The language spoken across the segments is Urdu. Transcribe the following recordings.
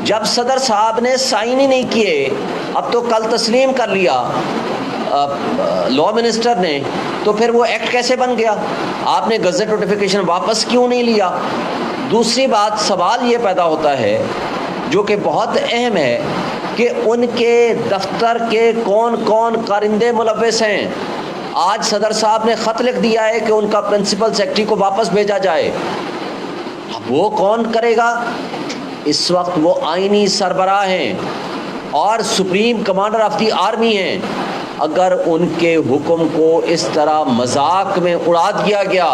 جب صدر صاحب نے سائن ہی نہیں کیے، اب تو کل تسلیم کر لیا لا منسٹر نے، تو پھر وہ ایکٹ کیسے بن گیا؟ آپ نے گزٹ نوٹیفیکیشن واپس کیوں نہیں لیا؟ دوسری بات، سوال یہ پیدا ہوتا ہے جو کہ بہت اہم ہے کہ ان کے دفتر کے کون کون کارندے ملوث ہیں؟ آج صدر صاحب نے خط لکھ دیا ہے کہ ان کا پرنسپل سیکرٹری کو واپس بھیجا جائے، وہ کون کرے گا؟ اس وقت وہ آئینی سربراہ ہیں اور supreme commander of the army ہیں۔ اگر ان کے حکم کو اس طرح مذاق میں اڑا دیا گیا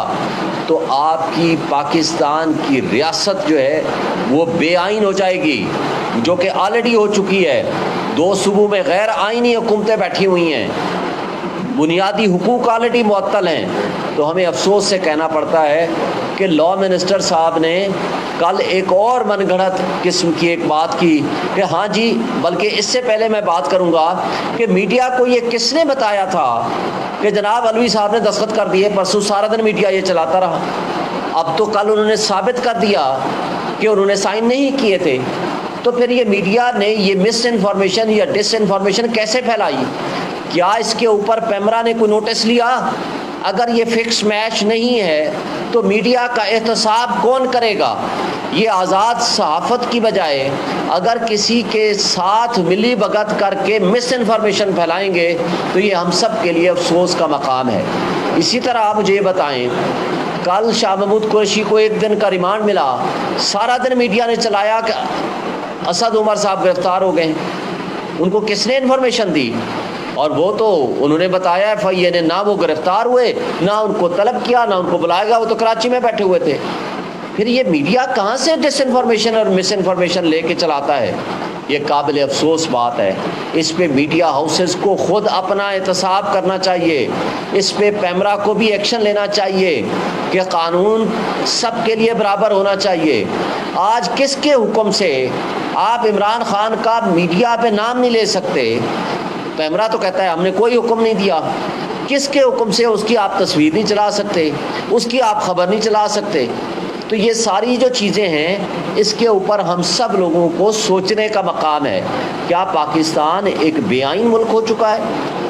تو آپ کی پاکستان کی ریاست جو ہے وہ بے آئین ہو جائے گی، جو کہ آلریڈی ہو چکی ہے۔ 2 صوبوں میں غیر آئینی حکومتیں بیٹھی ہوئی ہیں، بنیادی حقوق آلریڈی معطل ہیں۔ تو ہمیں افسوس سے کہنا پڑتا ہے کہ لا منسٹر صاحب نے کل ایک اور من گھڑت قسم کی ایک بات کی کہ ہاں جی، بلکہ اس سے پہلے میں بات کروں گا کہ میڈیا کو یہ کس نے بتایا تھا کہ جناب علوی صاحب نے دستخط کر دیے؟ پرسوں سارا دن میڈیا یہ چلاتا رہا، اب تو کل انہوں نے ثابت کر دیا کہ انہوں نے سائن نہیں کیے تھے۔ تو پھر یہ میڈیا نے یہ مس انفارمیشن یا ڈس انفارمیشن کیسے پھیلائی؟ کیا اس کے اوپر پیمرا نے کوئی نوٹس لیا؟ اگر یہ فکس میچ نہیں ہے تو میڈیا کا احتساب کون کرے گا؟ یہ آزاد صحافت کی بجائے اگر کسی کے ساتھ ملی بھگت کر کے مس انفارمیشن پھیلائیں گے تو یہ ہم سب کے لیے افسوس کا مقام ہے۔ اسی طرح آپ مجھے یہ بتائیں، کل شاہ محمود قریشی کو 1 دن کا ریمانڈ ملا، سارا دن میڈیا نے چلایا کہ اسد عمر صاحب گرفتار ہو گئے۔ ان کو کس نے انفارمیشن دی؟ اور وہ تو انہوں نے بتایا FIA نے، نہ وہ گرفتار ہوئے، نہ ان کو طلب کیا، نہ ان کو بلایا گیا، وہ تو کراچی میں بیٹھے ہوئے تھے۔ پھر یہ میڈیا کہاں سے ڈس انفارمیشن اور مس انفارمیشن لے کے چلاتا ہے؟ یہ قابل افسوس بات ہے۔ اس پہ میڈیا ہاؤسز کو خود اپنا احتساب کرنا چاہیے، اس پہ پیمرا کو بھی ایکشن لینا چاہیے کہ قانون سب کے لیے برابر ہونا چاہیے۔ آج کس کے حکم سے آپ عمران خان کا میڈیا پہ نام نہیں لے سکتے؟ پیمرا تو کہتا ہے ہم نے کوئی حکم نہیں دیا۔ کس کے حکم سے اس کی آپ تصویر نہیں چلا سکتے، اس کی آپ خبر نہیں چلا سکتے؟ تو یہ ساری جو چیزیں ہیں، اس کے اوپر ہم سب لوگوں کو سوچنے کا مقام ہے۔ کیا پاکستان ایک بے آئین ملک ہو چکا ہے؟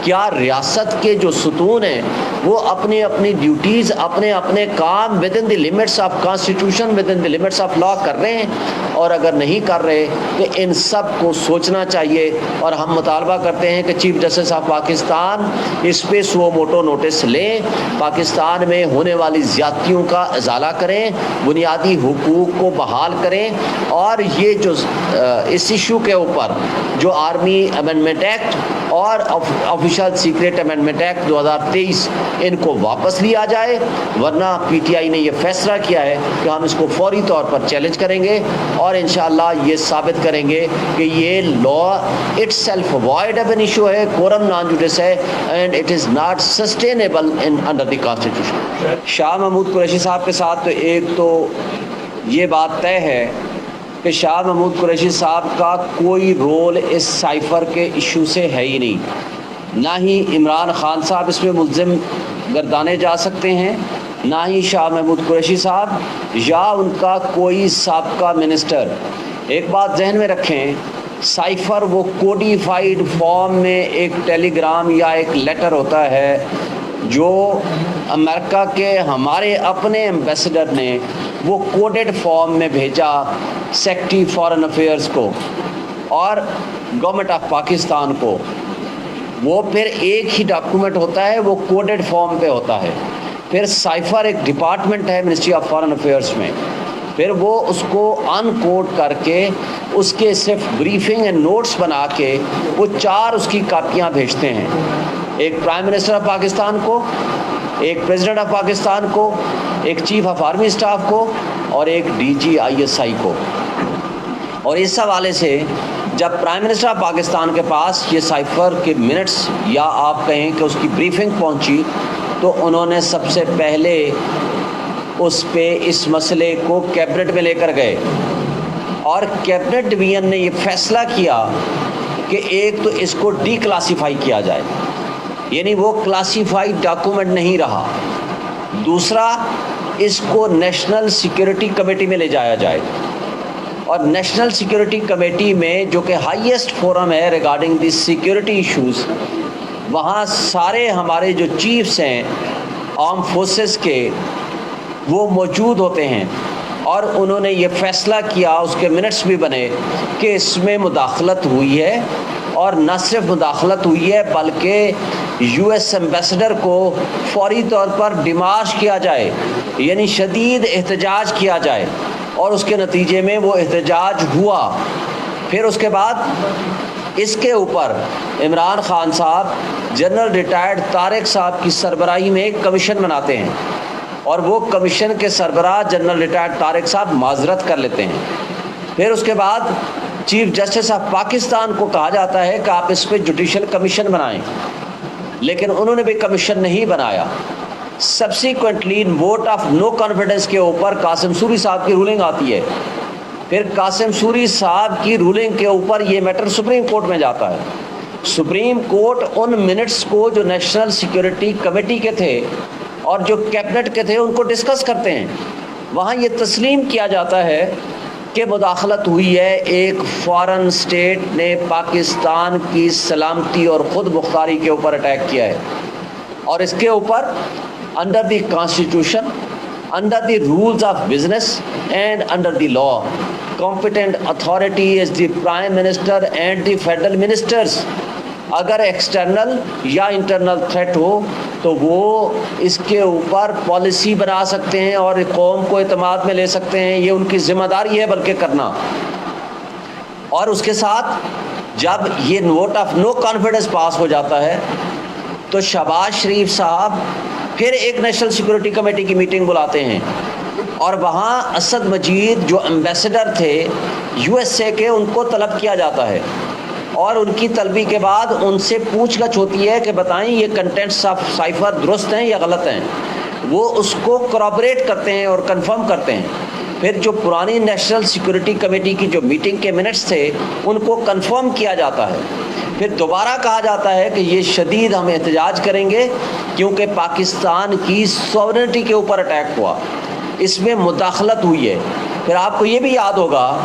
کیا ریاست کے جو ستون ہیں وہ اپنی اپنی ڈیوٹیز، اپنے اپنے کام within the limits of constitution, within the limits of law کر رہے ہیں؟ اور اگر نہیں کر رہے تو ان سب کو سوچنا چاہیے، اور ہم مطالبہ کرتے ہیں کہ چیف جسٹس آف پاکستان اس پہ سو موٹو نوٹس لیں، پاکستان میں ہونے والی زیادتیوں کا ازالہ کریں، بنیادی حقوق کو بحال کریں، اور یہ جو اس ایشو کے اوپر جو آرمی امینڈمنٹ ایکٹ اور آفیشل سیکریٹ امینڈمنٹ ایکٹ 2023 ان کو واپس لیا جائے، ورنہ PTI نے یہ فیصلہ کیا ہے کہ ہم اس کو فوری طور پر چیلنج کریں گے اور انشاءاللہ یہ ثابت کریں گے کہ یہ لا اٹس سیلف وائڈ اب این ایشو ہے، کورم نان جوڈس ہے، and it is not sustainable under the constitution. Shah Mahmood Qureshi صاحب کے ساتھ تو ایک تو یہ بات طے ہے کہ شاہ محمود قریشی صاحب کا کوئی رول اس سائفر کے ایشو سے ہے ہی نہیں، نہ ہی عمران خان صاحب اس میں ملزم گردانے جا سکتے ہیں، نہ ہی شاہ محمود قریشی صاحب یا ان کا کوئی سابقہ منسٹر۔ ایک بات ذہن میں رکھیں، سائفر وہ کوڈیفائیڈ فارم میں ایک ٹیلی گرام یا ایک لیٹر ہوتا ہے جو امریکہ کے ہمارے اپنے ایمبیسڈر نے وہ کوڈڈ فارم میں بھیجا سیکرٹری فارن افیئرز کو اور گورنمنٹ آف پاکستان کو۔ وہ پھر ایک ہی ڈاکومنٹ ہوتا ہے، وہ کوڈڈ فارم پہ ہوتا ہے۔ پھر سائفر ایک ڈپارٹمنٹ ہے منسٹری آف فارن افیئرس میں، پھر وہ اس کو ان کوڈ کر کے اس کے صرف بریفنگ اینڈ نوٹس بنا کے وہ 4 اس کی کاپیاں بھیجتے ہیں، ایک پرائم منسٹر آف پاکستان کو، ایک پریزیڈنٹ آف پاکستان کو، ایک چیف آف آرمی اسٹاف کو اور ایک DG ISI کو۔ اور اس حوالے سے جب پرائم منسٹر آف پاکستان کے پاس یہ سائفر کے منٹس یا آپ کہیں کہ اس کی بریفنگ پہنچی تو انہوں نے سب سے پہلے اس پہ اس مسئلے کو کیبنٹ میں لے کر گئے، اور کیبنٹ ڈویژن نے یہ فیصلہ کیا کہ ایک تو اس کو ڈی کلاسیفائی کیا جائے، یعنی وہ کلاسیفائڈ ڈاکومنٹ نہیں رہا، دوسرا اس کو نیشنل سیکیورٹی کمیٹی میں لے جایا جائے، اور نیشنل سیکیورٹی کمیٹی میں جو کہ ہائیسٹ فورم ہے ریگارڈنگ دی سیکیورٹی ایشوز، وہاں سارے ہمارے جو چیفز ہیں آرم فورسز کے وہ موجود ہوتے ہیں، اور انہوں نے یہ فیصلہ کیا، اس کے منٹس بھی بنے کہ اس میں مداخلت ہوئی ہے، اور نہ صرف مداخلت ہوئی ہے بلکہ یو ایس ایمبیسڈر کو فوری طور پر ڈیمارش کیا جائے، یعنی شدید احتجاج کیا جائے، اور اس کے نتیجے میں وہ احتجاج ہوا۔ پھر اس کے بعد اس کے اوپر عمران خان صاحب جنرل ریٹائرڈ طارق صاحب کی سربراہی میں ایک کمیشن بناتے ہیں، اور وہ کمیشن کے سربراہ جنرل ریٹائرڈ طارق صاحب معذرت کر لیتے ہیں۔ پھر اس کے بعد چیف جسٹس آف پاکستان کو کہا جاتا ہے کہ آپ اس پہ جوڈیشل کمیشن بنائیں، لیکن انہوں نے بھی کمیشن نہیں بنایا۔ Subsequently vote of no confidence کے اوپر قاسم سوری صاحب کی رولنگ آتی ہے۔ پھر قاسم سوری صاحب کی رولنگ کے اوپر یہ میٹر سپریم کورٹ میں جاتا ہے۔ سپریم کورٹ ان منٹس کو جو نیشنل سیکیورٹی کمیٹی کے تھے اور جو کیبنٹ کے تھے ان کو ڈسکس کرتے ہیں۔ وہاں یہ تسلیم کیا جاتا ہے کہ مداخلت ہوئی ہے، ایک فارن اسٹیٹ نے پاکستان کی سلامتی اور خود مختاری کے اوپر اٹیک کیا ہے، اور اس کے اوپر under the constitution, under the rules of business and under the law, competent authority is the prime minister and the federal ministers. اگر ایکسٹرنل یا انٹرنل تھریٹ ہو تو وہ اس کے اوپر پالیسی بنا سکتے ہیں اور قوم کو اعتماد میں لے سکتے ہیں، یہ ان کی ذمہ داری ہے بلکہ کرنا۔ اور اس کے ساتھ جب یہ ووٹ آف نو کانفیڈنس پاس ہو جاتا ہے تو شہباز شریف صاحب پھر ایک نیشنل سیکورٹی کمیٹی کی میٹنگ بلاتے ہیں، اور وہاں اسد مجید جو ایمبیسڈر تھے یو ایس اے کے، ان کو طلب کیا جاتا ہے، اور ان کی طلبی کے بعد ان سے پوچھ گچھ ہوتی ہے کہ بتائیں یہ کنٹینٹس آف سائفر درست ہیں یا غلط ہیں۔ وہ اس کو کورابریٹ کرتے ہیں اور کنفرم کرتے ہیں۔ پھر جو پرانی نیشنل سیکورٹی کمیٹی کی جو میٹنگ کے منٹس تھے ان کو کنفرم کیا جاتا ہے۔ پھر دوبارہ کہا جاتا ہے کہ یہ شدید ہم احتجاج کریں گے کیونکہ پاکستان کی سوورنٹی کے اوپر اٹیک ہوا، اس میں مداخلت ہوئی ہے۔ پھر آپ کو یہ بھی یاد ہوگا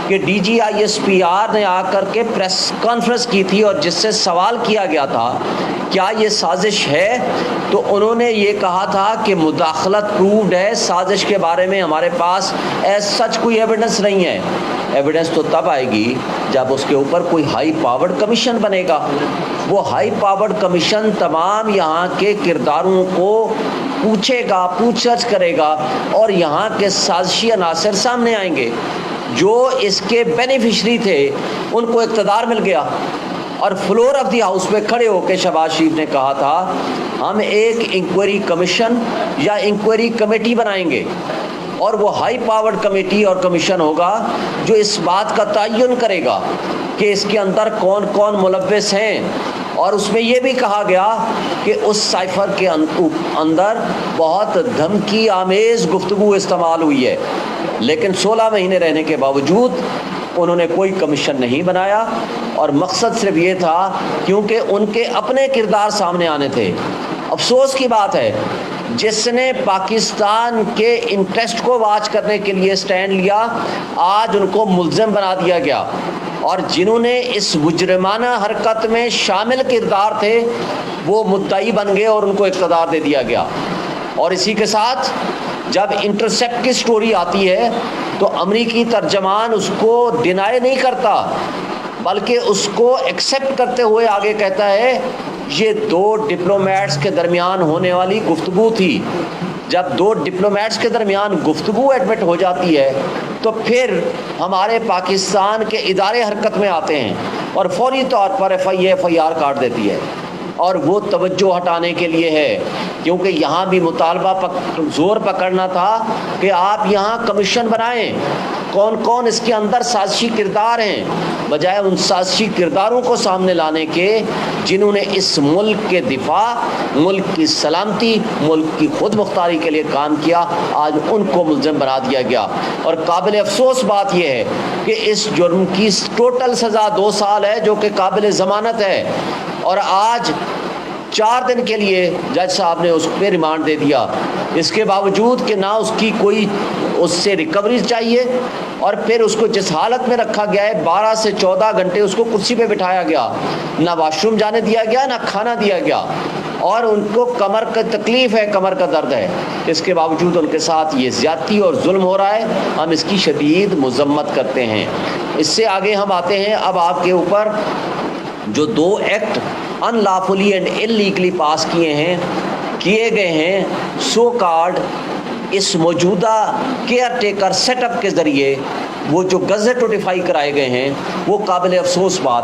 کہ D G I S P R نے آ کر کے پریس کانفرنس کی تھی، اور جس سے سوال کیا گیا تھا کیا یہ سازش ہے، تو انہوں نے یہ کہا تھا کہ مداخلت پرووڈ ہے، سازش کے بارے میں ہمارے پاس ایز سچ کوئی ایویڈنس نہیں ہے۔ ایویڈنس تو تب آئے گی جب اس کے اوپر کوئی ہائی پاورڈ کمیشن بنے گا۔ وہ ہائی پاورڈ کمیشن تمام یہاں کے کرداروں کو پوچھے گا، پوچھ گچھ کرے گا، اور یہاں کے سازشی عناصر سامنے آئیں گے۔ جو اس کے بینیفیشری تھے ان کو اقتدار مل گیا، اور فلور آف دی ہاؤس پہ کھڑے ہو کے شہباز شریف نے کہا تھا ہم ایک انکوائری کمیشن یا انکوائری کمیٹی بنائیں گے، اور وہ ہائی پاورڈ کمیٹی اور کمیشن ہوگا جو اس بات کا تعین کرے گا کہ اس کے اندر کون کون ملوث ہیں۔ اور اس میں یہ بھی کہا گیا کہ اس سائفر کے اندر بہت دھمکی آمیز گفتگو استعمال ہوئی ہے، لیکن 16 مہینے رہنے کے باوجود انہوں نے کوئی کمیشن نہیں بنایا، اور مقصد صرف یہ تھا کیونکہ ان کے اپنے کردار سامنے آنے تھے۔ افسوس کی بات ہے جس نے پاکستان کے انٹرسٹ کو واچ کرنے کے لیے سٹینڈ لیا، آج ان کو ملزم بنا دیا گیا، اور جنہوں نے اس مجرمانہ حرکت میں شامل کردار تھے وہ مدعی بن گئے اور ان کو اقتدار دے دیا گیا۔ اور اسی کے ساتھ جب انٹرسیپٹ کی سٹوری آتی ہے تو امریکی ترجمان اس کو ڈینائی نہیں کرتا بلکہ اس کو ایکسیپٹ کرتے ہوئے آگے کہتا ہے یہ دو ڈپلومیٹس کے درمیان ہونے والی گفتگو تھی۔ جب دو ڈپلومیٹس کے درمیان گفتگو ایڈمٹ ہو جاتی ہے تو پھر ہمارے پاکستان کے ادارے حرکت میں آتے ہیں اور فوری طور پر ایف آئی آر کاٹ دیتی ہے، اور وہ توجہ ہٹانے کے لیے ہے کیونکہ یہاں بھی مطالبہ زور پکڑنا تھا کہ آپ یہاں کمیشن بنائیں، کون کون اس کے اندر سازشی کردار ہیں، بجائے ان سازشی کرداروں کو سامنے لانے کے جنہوں نے اس ملک کے دفاع، ملک کی سلامتی، ملک کی خود مختاری کے لیے کام کیا، آج ان کو ملزم بنا دیا گیا۔ اور قابل افسوس بات یہ ہے کہ اس جرم کی ٹوٹل سزا 2 سال ہے جو کہ قابل ضمانت ہے، اور آج 4 دن کے لیے جج صاحب نے اس پہ ریمانڈ دے دیا، اس کے باوجود کہ نہ اس کی کوئی اس سے ریکوری چاہیے، اور پھر اس کو جس حالت میں رکھا گیا ہے 12 سے 14 گھنٹے اس کو کرسی پہ بٹھایا گیا، نہ واش روم جانے دیا گیا، نہ کھانا دیا گیا، اور ان کو کمر کا تکلیف ہے، کمر کا درد ہے، اس کے باوجود ان کے ساتھ یہ زیادتی اور ظلم ہو رہا ہے، ہم اس کی شدید مذمت کرتے ہیں۔ اس سے آگے ہم آتے ہیں اب آپ کے اوپر جو 2 ایکٹ ان لافلی اینڈ انلیگلی پاس کیے گئے ہیں سو کارڈ اس موجودہ کیئر ٹیکر سیٹ اپ کے ذریعے، وہ جو گزٹ نوٹیفائی کرائے گئے ہیں، وہ قابل افسوس بات ہے۔